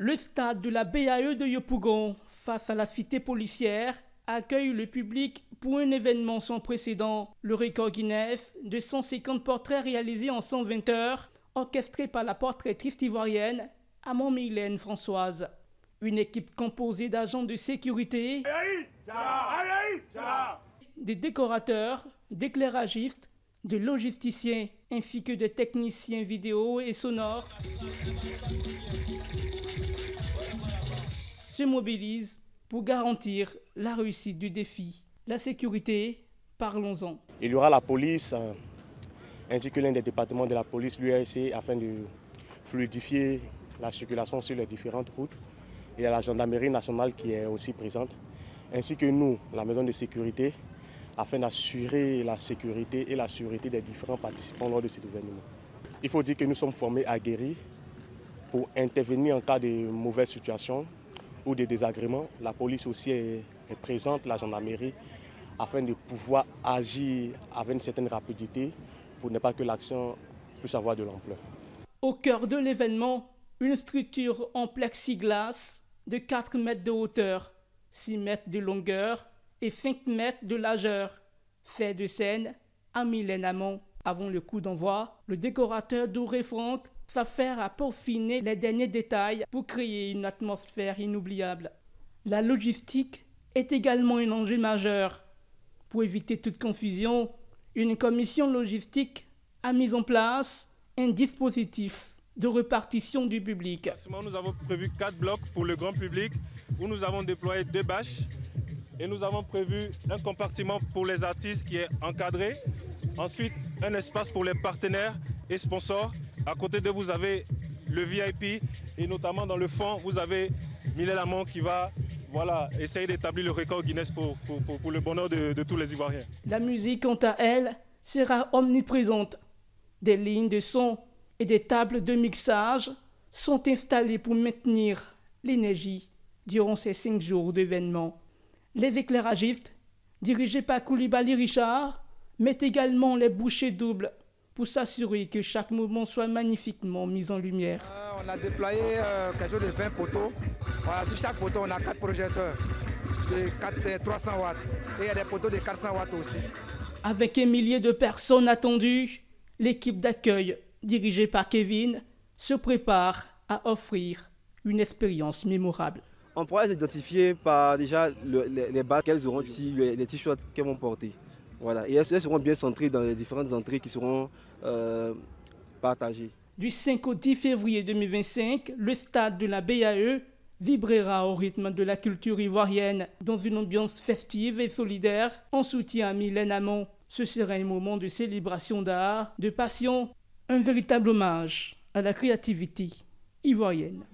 Le stade de la BAE de Yopougon, face à la cité policière, accueille le public pour un événement sans précédent. Le record Guinness de 150 portraits réalisés en 120 heures, orchestré par la portraitiste ivoirienne Amon-Mylène Françoise. Une équipe composée d'agents de sécurité, des décorateurs, d'éclairagistes, de logisticiens ainsi que de techniciens vidéo et sonores se mobilisent pour garantir la réussite du défi. La sécurité, parlons-en. Il y aura la police ainsi que l'un des départements de la police, l'URC, afin de fluidifier la circulation sur les différentes routes. Il y a la gendarmerie nationale qui est aussi présente, ainsi que nous, la maison de sécurité, afin d'assurer la sécurité et la sûreté des différents participants lors de cet événement. Il faut dire que nous sommes formés aguerris pour intervenir en cas de mauvaise situation ou de désagréments. La police aussi est présente, la gendarmerie, afin de pouvoir agir avec une certaine rapidité pour ne pas que l'action puisse avoir de l'ampleur. Au cœur de l'événement, une structure en plexiglas de 4 mètres de hauteur, 6 mètres de longueur et 5 mètres de largeur. Fait de scène à Mylène Amon. Avant le coup d'envoi, le décorateur Doré Franck s'affaire à peaufiner les derniers détails pour créer une atmosphère inoubliable. La logistique est également un enjeu majeur. Pour éviter toute confusion, une commission logistique a mis en place un dispositif de répartition du public. Nous avons prévu 4 blocs pour le grand public où nous avons déployé 2 bâches et nous avons prévu un compartiment pour les artistes qui est encadré. Ensuite, un espace pour les partenaires et sponsors. À côté de vous avez le VIP et notamment dans le fond, vous avez Mylène Amon qui va essayer d'établir le record Guinness pour le bonheur de tous les Ivoiriens. La musique, quant à elle, sera omniprésente. Des lignes de son et des tables de mixage sont installées pour maintenir l'énergie durant ces 5 jours d'événement. Les éclairagistes, dirigés par Koulibaly Richard, mettent également les bouchées doubles pour s'assurer que chaque mouvement soit magnifiquement mis en lumière. On a déployé quelque chose de 20 poteaux. Voilà, sur chaque poteau, on a 4 projecteurs de 300 watts. Et il y a des poteaux de 400 watts aussi. Avec un millier de personnes attendues, l'équipe d'accueil, dirigée par Kevin, se prépare à offrir une expérience mémorable. On pourra les identifier par déjà les bas qu'elles auront ici, les t-shirts qu'elles vont porter. Voilà. Et elles seront bien centrées dans les différentes entrées qui seront partagées. Du 5 au 10 février 2025, le stade de la BAE vibrera au rythme de la culture ivoirienne dans une ambiance festive et solidaire en soutien à Mylène Amon. Ce sera un moment de célébration d'art, de passion, un véritable hommage à la créativité ivoirienne.